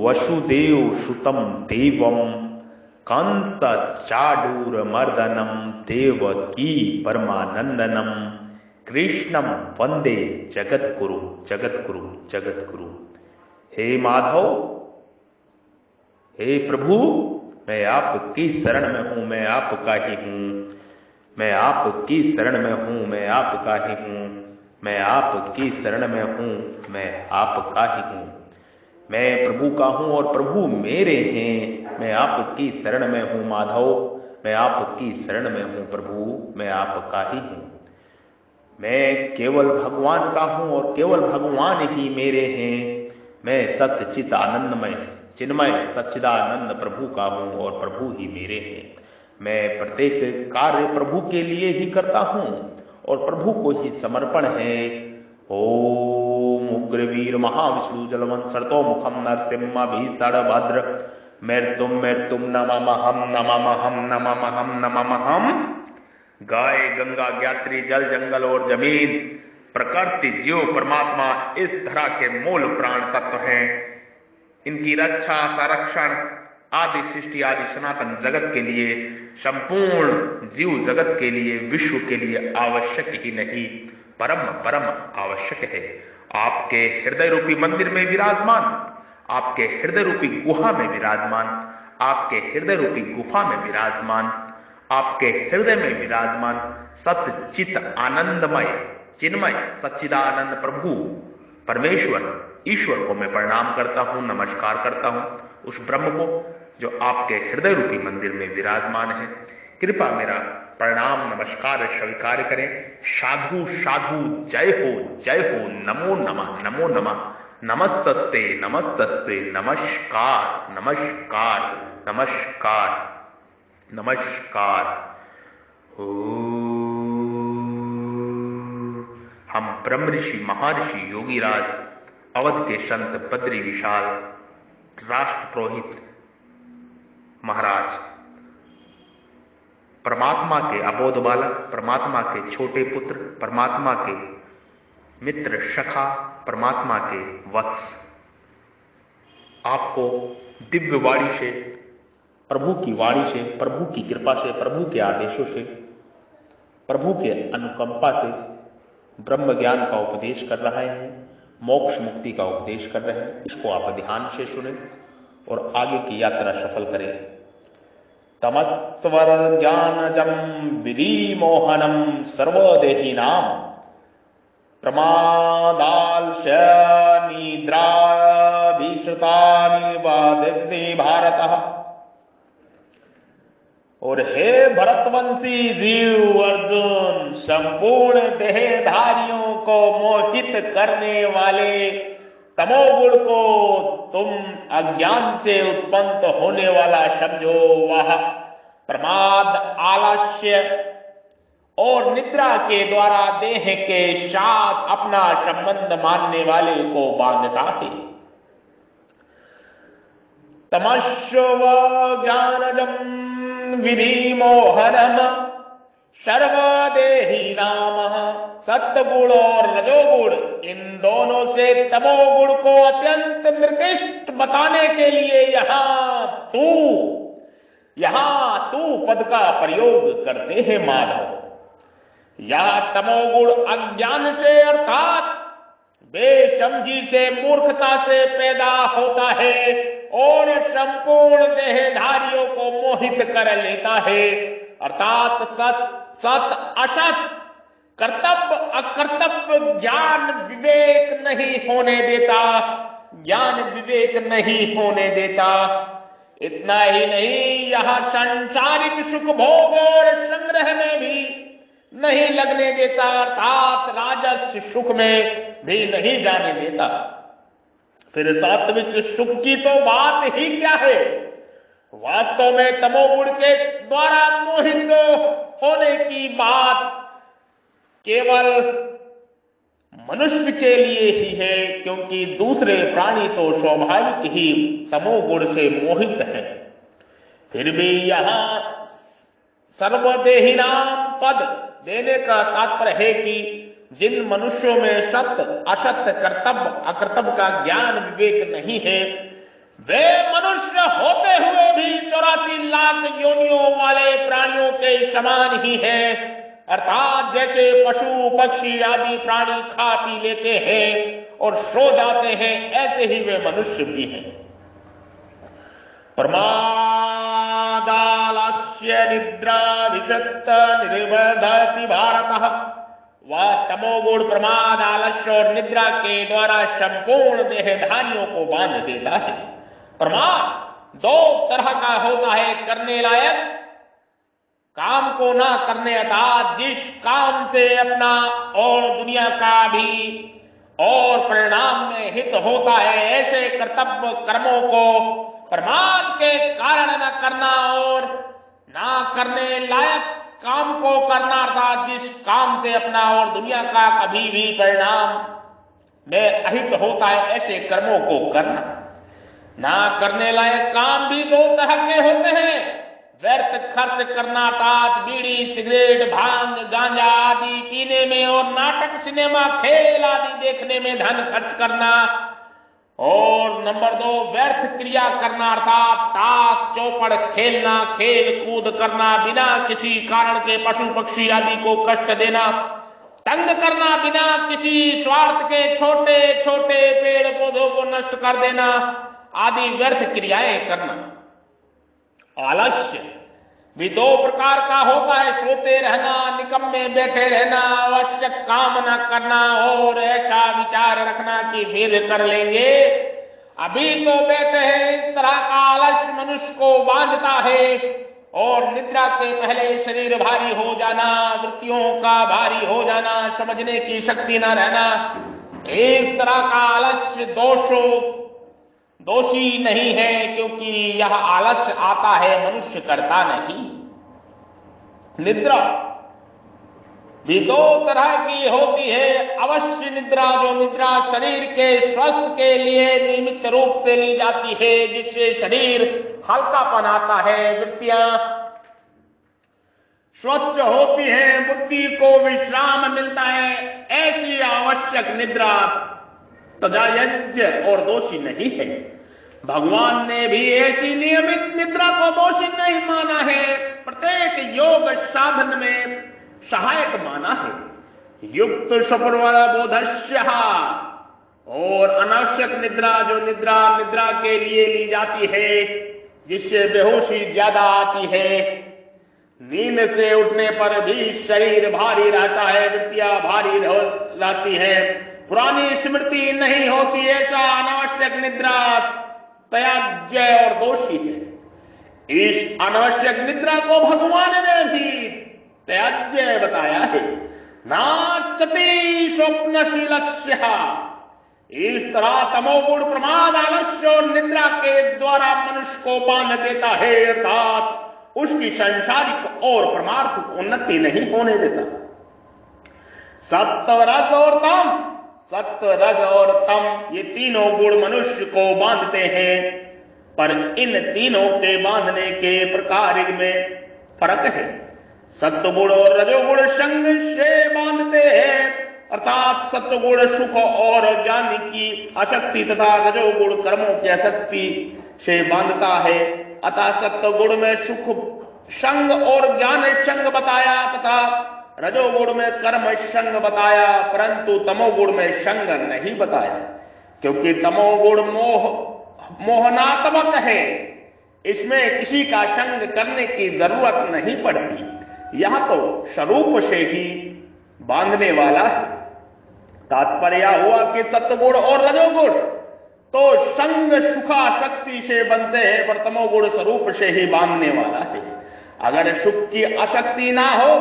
वसुदेव सुतम देवम कंस चाडूर मर्दनम देवकी परमानंदनम कृष्णम वंदे जगतगुरु जगतगुरु जगतगुरु। हे माधव, हे प्रभु, मैं आपकी शरण में हूं, मैं आपका ही हूं। मैं आपकी शरण में हूं, मैं आपका ही हूं। मैं आपकी शरण में हूं, मैं आपका ही हूं। मैं प्रभु का हूं और प्रभु मेरे हैं। मैं आपकी शरण में हूं माधव, मैं आपकी शरण में हूं प्रभु, मैं आपका ही हूं। मैं केवल भगवान का हूं और केवल भगवान ही मेरे हैं। मैं सत्य चित आनंदमय चिन्मय सच्चिदानंद प्रभु का हूं और प्रभु ही मेरे हैं। मैं प्रत्येक कार्य प्रभु के लिए ही करता हूं और प्रभु को ही समर्पण है। ओम उग्रवीर महाविष्णु जलवंत सरतो मुखम नरसिम्हा भीषण भद्र मैर्तुम नममहम नममहम नममहम नममहम। गाय गंगा ज्ञात्री जल जंगल और जमीन प्रकृति जीव परमात्मा इस धरा के मूल प्राण तत्व हैं। इनकी रक्षा संरक्षण आदि सृष्टि आदि सनातन जगत के लिए, संपूर्ण जीव जगत के लिए, विश्व के लिए आवश्यक ही नहीं, परम परम आवश्यक है। आपके हृदय रूपी मंदिर में विराजमान, आपके हृदय रूपी गुहा में विराजमान, आपके हृदय रूपी गुफा में विराजमान, आपके हृदय में विराजमान सत्य चित आनंदमय चिन्मय सच्चिदानंद प्रभु परमेश्वर ईश्वर को मैं प्रणाम करता हूं, नमस्कार करता हूं। उस ब्रह्म को जो आपके हृदय रूपी मंदिर में विराजमान है, कृपा मेरा प्रणाम नमस्कार स्वीकार करें। साधु साधु जय हो, नमो नमः नमो नमः, नमस्तस्ते नमस्तस्ते, नमस्कार नमस्कार नमस्कार नमस्कार। हम ब्रह्म ऋषि महर्षि योगीराज अवध के संत बद्री विशाल राष्ट्र पुरोहित महाराज, परमात्मा के अबोध बालक, परमात्मा के छोटे पुत्र, परमात्मा के मित्र सखा, परमात्मा के वत्स, आपको दिव्य वाणी से, प्रभु की वाणी से, प्रभु की कृपा से, प्रभु के आदेशों से, प्रभु के अनुकंपा से ब्रह्म ज्ञान का उपदेश कर रहे हैं, मोक्ष मुक्ति का उपदेश कर रहे हैं। इसको आप ध्यान से सुने और आगे की यात्रा सफल करें। तमस्वर ज्ञानजम विधि मोहनम सर्वदेहिनाम प्रमादालस्य निद्राभिश्रुतानि वादिते भारतः। और हे भरतवंशी जीव अर्जुन, संपूर्ण देहधारियों को मोहित करने वाले तमोगुण को तुम अज्ञान से उत्पन्न होने वाला समझो। वह प्रमाद, आलस्य और निद्रा के द्वारा देह के साथ अपना संबंध मानने वाले को बांधता है। तमस्व ज्ञानजम विधि मोहनम सर्वदेही नाम। सत्गुण और रजोगुण, इन दोनों से तमोगुण को अत्यंत निर्दिष्ट बताने के लिए यहां तू पद का प्रयोग करते हैं माधव। यह तमोगुण अज्ञान से अर्थात बेसमझी से, मूर्खता से पैदा होता है और संपूर्ण देहधारियों को मोहित कर लेता है। अर्थात सत असत, कर्तव्य अकर्तव्य, ज्ञान विवेक नहीं होने देता, ज्ञान विवेक नहीं होने देता। इतना ही नहीं, यह सांसारिक सुख भोग और संग्रह में भी नहीं लगने देता, अर्थात राजस सुख में भी नहीं जाने देता। फिर सात्विक सुख की तो बात ही क्या है। वास्तव में तमोगुण के द्वारा मोहित होने की बात केवल मनुष्य के लिए ही है, क्योंकि दूसरे प्राणी तो स्वाभाविक ही तमोगुण से मोहित है। फिर भी यहां सर्वदेहिनाम पद देने का तात्पर्य है कि जिन मनुष्यों में सत्य असत्य, कर्तव्य अकर्तव्य का ज्ञान विवेक नहीं है, वे मनुष्य होते हुए भी 84 लाख योनियों वाले प्राणियों के समान ही हैं। अर्थात जैसे पशु पक्षी आदि प्राणी खा पी लेते हैं और सो जाते हैं, ऐसे ही वे मनुष्य भी हैं। प्रमादालस्य निद्रा विशक्त निर्बधति भारतः। वह तमोगुण प्रमाद, आलस्य और निद्रा के द्वारा संपूर्ण देहधारियों को बांध देता है। प्रमाद दो तरह का होता है, करने लायक, काम को ना करने, अर्थात जिस काम से अपना और दुनिया का भी और परिणाम में हित होता है, ऐसे कर्तव्य कर्मों को प्रमाद के कारण न करना और ना करने लायक काम को करना, अर्थात जिस काम से अपना और दुनिया का कभी भी परिणाम में अहित होता है, ऐसे कर्मों को करना। ना करने लायक काम भी दो तरह के होते हैं। व्यर्थ खर्च करना, अर्थात बीड़ी सिगरेट भांग गांजा आदि पीने में और नाटक सिनेमा खेल आदि देखने में धन खर्च करना। और नंबर 2, व्यर्थ क्रिया करना, अर्थात ताश चौपड़ खेलना, खेल कूद करना, बिना किसी कारण के पशु पक्षी आदि को कष्ट देना, तंग करना, बिना किसी स्वार्थ के छोटे छोटे पेड़ पौधों को नष्ट कर देना आदि व्यर्थ क्रियाएं करना। आलस्य भी दो प्रकार का होता है, सोते रहना, निकम्मे बैठे रहना, आवश्यक काम न करना और ऐसा विचार रखना कि फिर कर लेंगे, अभी तो बैठे हैं। इस तरह का आलस्य मनुष्य को बांधता है। और निद्रा के पहले शरीर भारी हो जाना, वृत्तियों का भारी हो जाना, समझने की शक्ति न रहना, इस तरह का आलस्य दोषी नहीं है, क्योंकि यह आलस्य आता है, मनुष्य करता नहीं। निद्रा भी दो तरह की होती है। अवश्य निद्रा, जो निद्रा शरीर के स्वास्थ्य के लिए नियमित रूप से ली जाती है, जिससे शरीर हल्कापन आता है, वृत्तियां स्वच्छ होती हैं, बुद्धि को विश्राम मिलता है, ऐसी आवश्यक निद्रा तजायज्य और दोषी नहीं है। भगवान ने भी ऐसी नियमित निद्रा को दोषी नहीं माना है, प्रत्येक योग साधन में सहायक माना है। युक्त सप्रवल बोधस्य और अनावश्यक निद्रा, जो निद्रा के लिए ली जाती है, जिससे बेहोशी ज्यादा आती है, नींद से उठने पर भी शरीर भारी रहता है, वृत्तियां भारी रहती है, पुरानी स्मृति नहीं होती, ऐसा अनावश्यक निद्रा त्याज्य और दोषी है। इस अनावश्यक निद्रा को भगवान ने भी त्याज्य बताया है। नाचति स्वप्नशीलस्य, इस तरह तमोगुण प्रमाद आलस्य और निद्रा के द्वारा मनुष्य को बांध देता है, अर्थात उसकी सांसारिक और परमार्थिक उन्नति नहीं होने देता। सत्व रज और तम, सत्व रज और तम ये तीनों गुण मनुष्य को बांधते हैं, पर इन तीनों के बांधने के प्रकार में फर्क है। सत्वगुण और रजोगुण संग से बांधते हैं, अर्थात सत्वगुण सुख और ज्ञान की आसक्ति तथा रजोगुण कर्मों की आसक्ति से बांधता है। अतः सत्वगुण में सुख संग और ज्ञान संग बताया तथा रजोगुण में कर्म संग बताया, परंतु तमोगुण में संग नहीं बताया, क्योंकि तमोगुण मोहनात्मक है, इसमें किसी का संग करने की जरूरत नहीं पड़ती, यह तो स्वरूप से ही बांधने वाला है। तात्पर्य हुआ कि सत्वगुण और रजोगुण तो संग सुखासक्ति से बनते हैं, पर तमोगुण स्वरूप से ही बांधने वाला है। अगर सुख की आसक्ति ना हो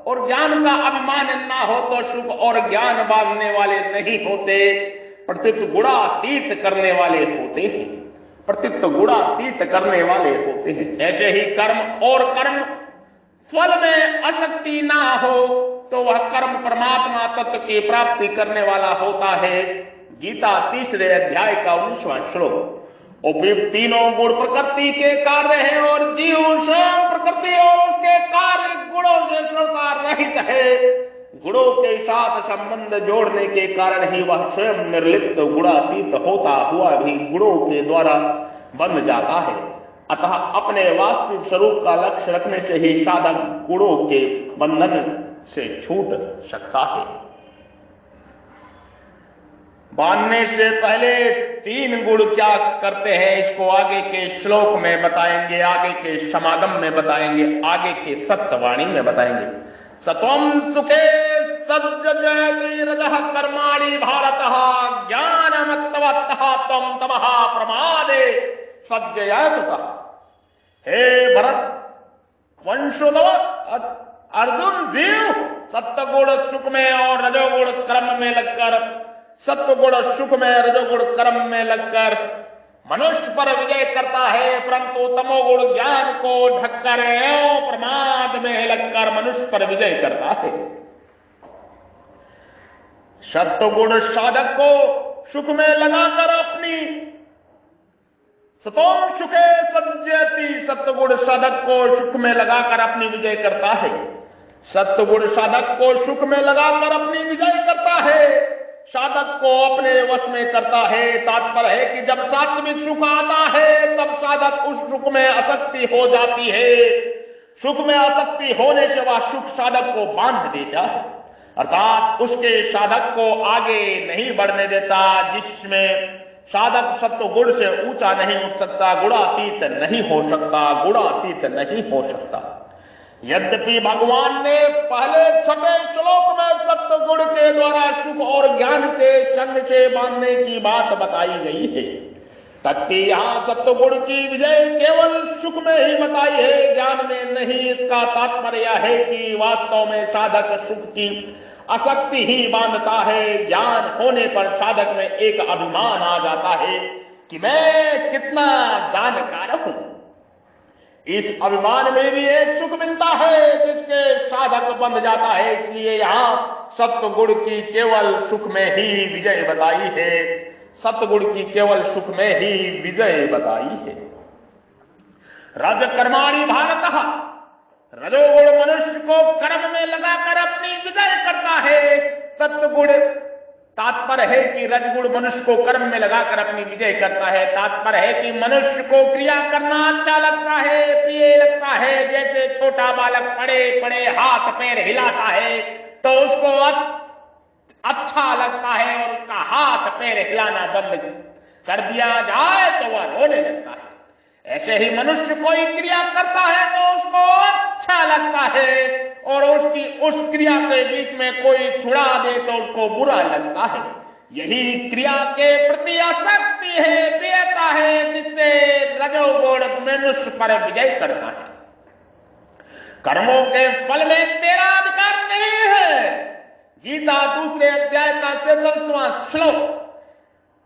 और ज्ञान का अभिमान ना हो तो सुख और ज्ञान बांधने वाले नहीं होते, प्रतीत गुणातीत करने वाले होते हैं, प्रतीत गुणातीत करने वाले होते हैं। ऐसे ही कर्म और कर्म फल में आसक्ति ना हो तो वह कर्म परमात्मा तत्व की प्राप्ति करने वाला होता है। गीता 3 अध्याय का 19वां श्लोक। उपयुक्त तीनों गुण प्रकृति के कार्य हैं और जीव स्वयं प्रकृति और उसके कार्य गुणों से सर्वथा रहित है। गुणों के साथ संबंध जोड़ने के कारण ही वह स्वयं निर्लिप्त गुणातीत होता हुआ भी गुणों के द्वारा बंध जाता है। अतः अपने वास्तविक स्वरूप का लक्ष्य रखने से ही साधक गुणों के बंधन से छूट सकता है। बांधने से पहले 3 गुण क्या करते हैं, इसको आगे के श्लोक में बताएंगे, आगे के समागम में बताएंगे, आगे के सत्यवाणी में बताएंगे। सत्वं सुखे सज्जयति रजः कर्माणि भारतः ज्ञानमत्तवत्तः त्वं तमः प्रमादे सज्जयतुतः। हे भरत वंशोदव अर्जुन जीव, सत्वगुण सुख में और रजोगुण कर्म में लगकर, सत्वगुण सुख में रजोगुण कर्म में लगकर मनुष्य पर विजय करता है, परंतु तमोगुण ज्ञान को ढककर एवं प्रमाद में लगकर मनुष्य पर विजय करता है। सत्वगुण साधक को सुख में लगाकर अपनी सतोम सुखे सज्जयति, सत्वगुण साधक को सुख में लगाकर अपनी विजय करता है। सत्वगुण साधक को सुख में लगाकर अपनी विजय करता है, साधक को अपने वश में करता है। तात्पर्य है कि जब सात्विक सुख आता है तब साधक उस सुख में आसक्ति हो जाती है। सुख में आसक्ति होने से वह सुख साधक को बांध देता है, अर्थात उसके साधक को आगे नहीं बढ़ने देता। जिसमें साधक सत्व गुण से ऊंचा नहीं उठ सकता, गुणातीत नहीं हो सकता, गुणातीत नहीं हो सकता। यद्यपि भगवान ने पहले 6वें श्लोक में सत्व गुण के द्वारा सुख और ज्ञान के संग से बांधने की बात बताई गई है, तबकि यहां सत्व गुण की विजय केवल सुख में ही बताई है, ज्ञान में नहीं। इसका तात्पर्य है कि वास्तव में साधक सुख की आसक्ति ही बांधता है। ज्ञान होने पर साधक में एक अभिमान आ जाता है कि मैं कितना जानकार हूं। इस अभिमान में भी एक सुख मिलता है जिसके साधक बंध जाता है। इसलिए यहां सत्व गुण की केवल सुख में ही विजय बताई है, सत्वगुण की केवल सुख में ही विजय बताई है। रज कर्माणि भारतः, रजोगुण मनुष्य को कर्म में लगाकर अपनी विजय करता है। सत्वगुण तात्पर्य है कि रजगुण मनुष्य को कर्म में लगाकर अपनी विजय करता है। तात्पर्य है कि मनुष्य को क्रिया करना अच्छा लगता है, प्रिय लगता है। जैसे छोटा बालक पड़े पड़े हाथ पैर हिलाता है तो उसको अच्छा लगता है और उसका हाथ पैर हिलाना बंद कर दिया जाए तो वह रोने लगता है। ऐसे ही मनुष्य कोई क्रिया करता है तो उसको अच्छा लगता है और उसकी उस क्रिया के बीच में कोई छुड़ा दे तो उसको बुरा लगता है। यही क्रिया के प्रति आसक्ति है, प्रियता है, जिससे रजोगुण मनुष्य पर विजय करता है। कर्मों के फल में तेरा अधिकार नहीं है। गीता 2 अध्याय का 43वां श्लोक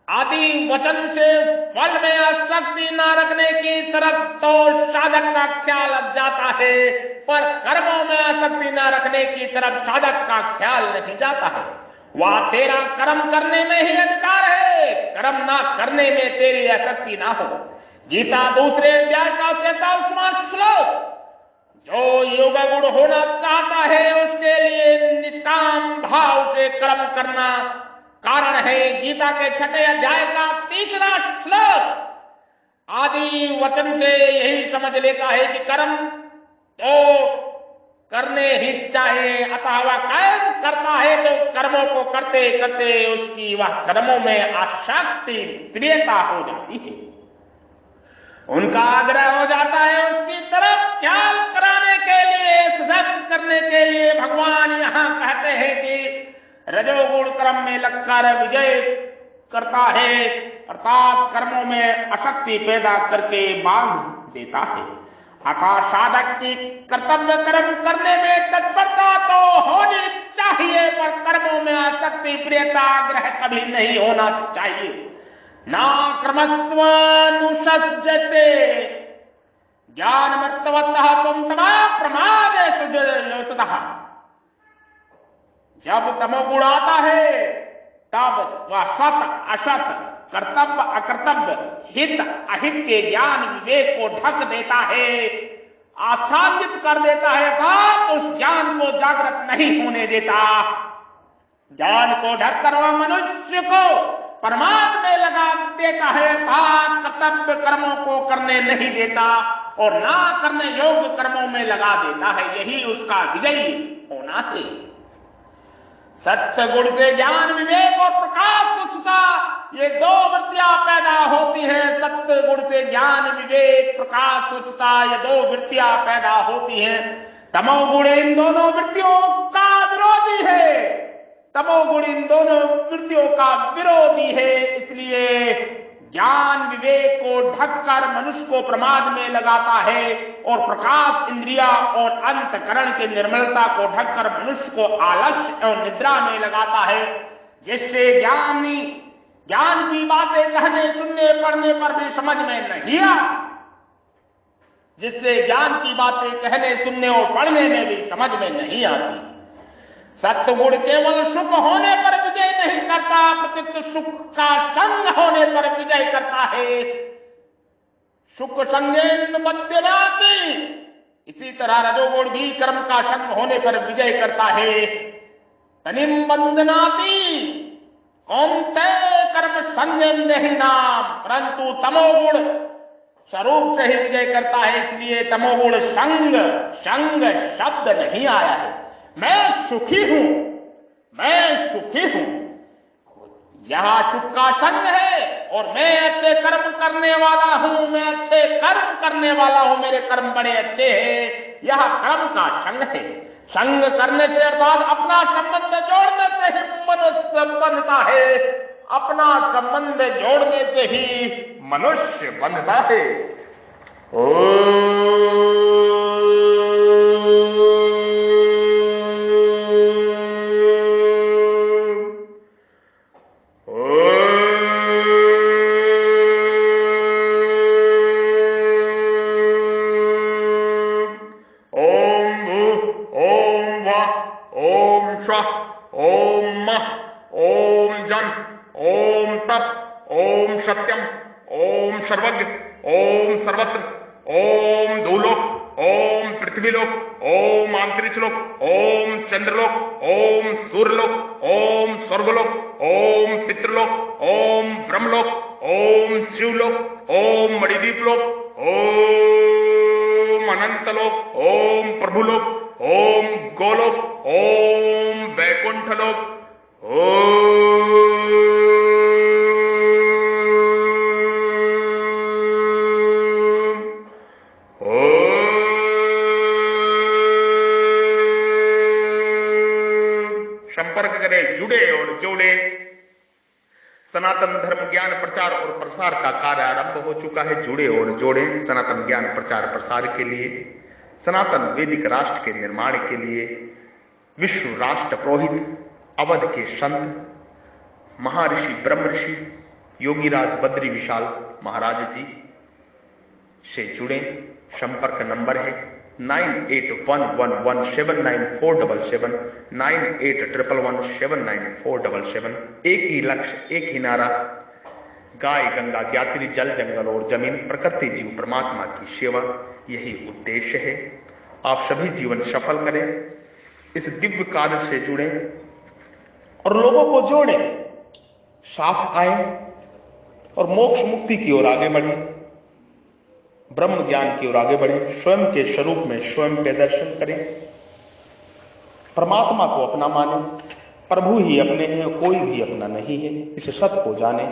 आदि वचन से फल में आसक्ति न रखने की तरफ तो साधक का ख्याल जाता है, पर कर्मों में आसक्ति न रखने की तरफ साधक का ख्याल नहीं जाता है। वह तेरा कर्म करने में ही अधिकार है, कर्म ना करने में तेरी आसक्ति ना हो। गीता 2 अध्याय का 47वां श्लोक जो योग गुण होना चाहता है उसके लिए निष्काम भाव से कर्म करना कारण है। गीता के 6 अध्याय का 3रा श्लोक आदि वचन से यही समझ लेता है कि कर्म तो करने ही चाहिए, अतः वह कर्म करता है तो कर्मों को करते करते उसकी वह कर्मों में आसक्ति प्रियता हो जाती है, उनका आग्रह हो जाता है। उसकी तरफ ख्याल कराने के लिए, सजग करने के लिए भगवान यहां कहते हैं कि रजोगुण कर्म में लगकर विजय करता है, अर्थात कर्मों में आसक्ति पैदा करके बांध देता है। अतः साधक की कर्तव्य कर्म करने में तत्परता तो होनी चाहिए, पर कर्मों में आसक्ति प्रियता आग्रह कभी नहीं होना चाहिए। ना क्रमस्वानुसज्जते ज्ञानमत्तवत्तः त्वं तमः प्रमादे सज्जयतः। जब तमोगुण आता है तब वह सत असत, कर्तव्य अकर्तव्य, हित अहित के ज्ञान विवेक को ढक देता है, आच्छादित कर देता है, अर्थात उस ज्ञान को जागृत नहीं होने देता। ज्ञान को ढककर वह मनुष्य को प्रमाद में लगा देता है, अर्थात कर्तव्य कर्मों को करने नहीं देता और ना करने योग्य कर्मों में लगा देता है। यही उसका विजयी होना है। सत्य गुण से ज्ञान विवेक और प्रकाश तुच्छता, ये दो वृत्तियां पैदा होती हैं। सत्य गुण से ज्ञान विवेक प्रकाश तुच्छता, ये दो वृत्तियां पैदा होती हैं। तमोगुण इन दोनों वृत्तियों का विरोधी है। तमोगुण इन दोनों वृत्तियों का विरोधी है। इसलिए ज्ञान विवेक को ढककर मनुष्य को प्रमाद में लगाता है और प्रकाश इंद्रिया और अंतकरण की निर्मलता को ढककर मनुष्य को आलस्य और निद्रा में लगाता है, जिससे ज्ञान की बातें कहने सुनने पढ़ने पर भी समझ में नहीं आती, जिससे ज्ञान की बातें कहने सुनने और पढ़ने में भी समझ में नहीं आती। सत्गुण केवल सुख होने पर विजय नहीं करता, प्रत्यक्ष सुख का संग होने पर विजय करता है। सुख संगेन बद्यनाति, इसी तरह रजोगुण भी कर्म का संग होने पर विजय करता है। तनिम बंधनाति कौन्ते कर्म संगेन देहि नाम, परंतु तमोगुण स्वरूप से ही विजय करता है। इसलिए तमोगुण संग शब्द नहीं आया है। मैं सुखी हूं, मैं सुखी हूं, यहां सुख का संग है और मैं अच्छे कर्म करने वाला हूं, मैं अच्छे कर्म करने वाला हूं, मेरे कर्म बड़े अच्छे हैं। यह कर्म का संग है। संग करने से अर्थात अपना संबंध जोड़ने से ही मनुष्य बनता है। अपना संबंध जोड़ने से ही मनुष्य बनता है। सत्यम ओम सर्वज्ञ ओम सर्वत्र ओम भूलोक ओम पृथ्वीलोक ओम अंतरिक्षलोक ओम चंद्रलोक ओम सूर्यलोक ओम स्वर्गलोक ओम पितृलोक ओम ब्रह्मलोक ओम शिवलोक ओम मणिदीपलोक ओम अनंतलोक ओम प्रभुलोक ओम गोलोक ओम वैकुंठलोक संपर्क करें, जुड़े और जोड़े। सनातन धर्म ज्ञान प्रचार और प्रसार का कार्य आरंभ हो चुका है। जुड़े और जोड़े सनातन ज्ञान प्रचार प्रसार के लिए, सनातन वैदिक राष्ट्र के निर्माण के लिए विश्व राष्ट्र पुरोहित अवध के संत महर्षि ब्रह्म ऋषि योगीराज बद्री विशाल महाराज जी से जुड़े। संपर्क नंबर है 9811179477 9811179477। एक ही लक्ष्य, एक ही नारा, गाय गंगा ज्ञात्री जल जंगल और जमीन प्रकृति जीव परमात्मा की सेवा, यही उद्देश्य है। आप सभी जीवन सफल करें, इस दिव्य कार्य से जुड़ें और लोगों को जोड़ें, साथ आए और मोक्ष मुक्ति की ओर आगे बढ़ें, ब्रह्म ज्ञान की ओर आगे बढ़ें, स्वयं के स्वरूप में स्वयं के दर्शन करें, परमात्मा को अपना माने। प्रभु ही अपने हैं, कोई भी अपना नहीं है, इस सत्य को जाने।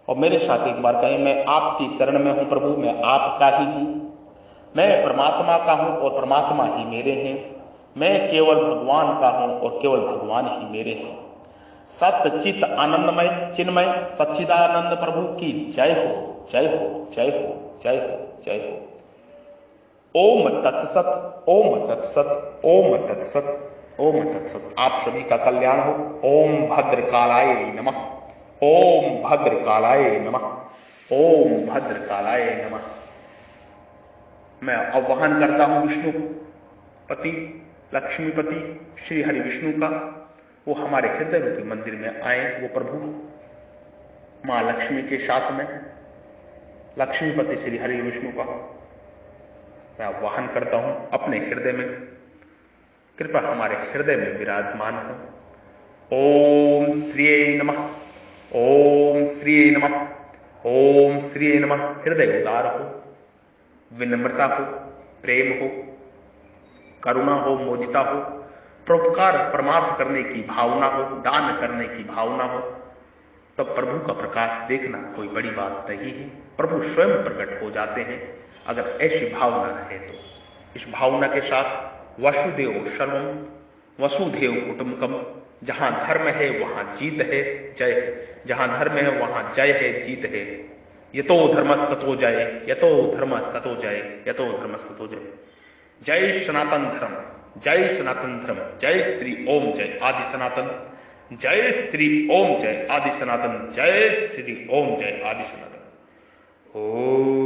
और मेरे साथ एक बार कहें, मैं आपकी शरण में हूं प्रभु, मैं आपका ही हूं, मैं परमात्मा का हूं और परमात्मा ही मेरे हैं, मैं केवल भगवान का हूं और केवल भगवान ही मेरे हैं। सत्य चित आनंदमय चिन्मय सच्चिदानंद प्रभु की जय हो, जय हो, जय हो, जय हो, जय हो। ओम तत्सत, ओम तत्सत, ओम तत्सत, ओम तत्सत। आप सभी का कल्याण हो। ओम भद्रकालाय नमः, ओम भद्रकालाय नमः, ओम भद्रकालाय नमः। मैं आह्वान करता हूं विष्णुपति लक्ष्मीपति श्री हरि विष्णु का, वो हमारे हृदय रूपी मंदिर में आए। वो प्रभु मां लक्ष्मी के साथ में लक्ष्मीपति श्री हरि विष्णु का मैं आह्वान करता हूं अपने हृदय में, कृपा हमारे हृदय में विराजमान हो। ओम श्री नमः, ओम श्री नमः। ओम श्री नमः। हृदय उदार हो, विनम्रता हो, प्रेम हो, करुणा हो, मोदिता हो, परोपकार परमार्थ करने की भावना हो, दान करने की भावना हो, तब प्रभु का प्रकाश देखना कोई बड़ी बात नहीं है। प्रभु स्वयं प्रकट हो जाते हैं अगर ऐसी भावना है तो। इस भावना के साथ वसुदेव सर्वम वसुधैव कुटुंबकम, जहां धर्म है वहां जीत है, जय है। जहां धर्म है वहां जय है, जीत है। यतो धर्मस्ततो जय, यतो धर्मस्ततो जय, यतो धर्मस्ततो जय। जय सनातन धर्म, जय सनातन धर्म, जय श्री ओम जय आदि सनातन, जय श्री ओम जय आदि सनातन, जय श्री ओम जय आदि सनातन। ओम।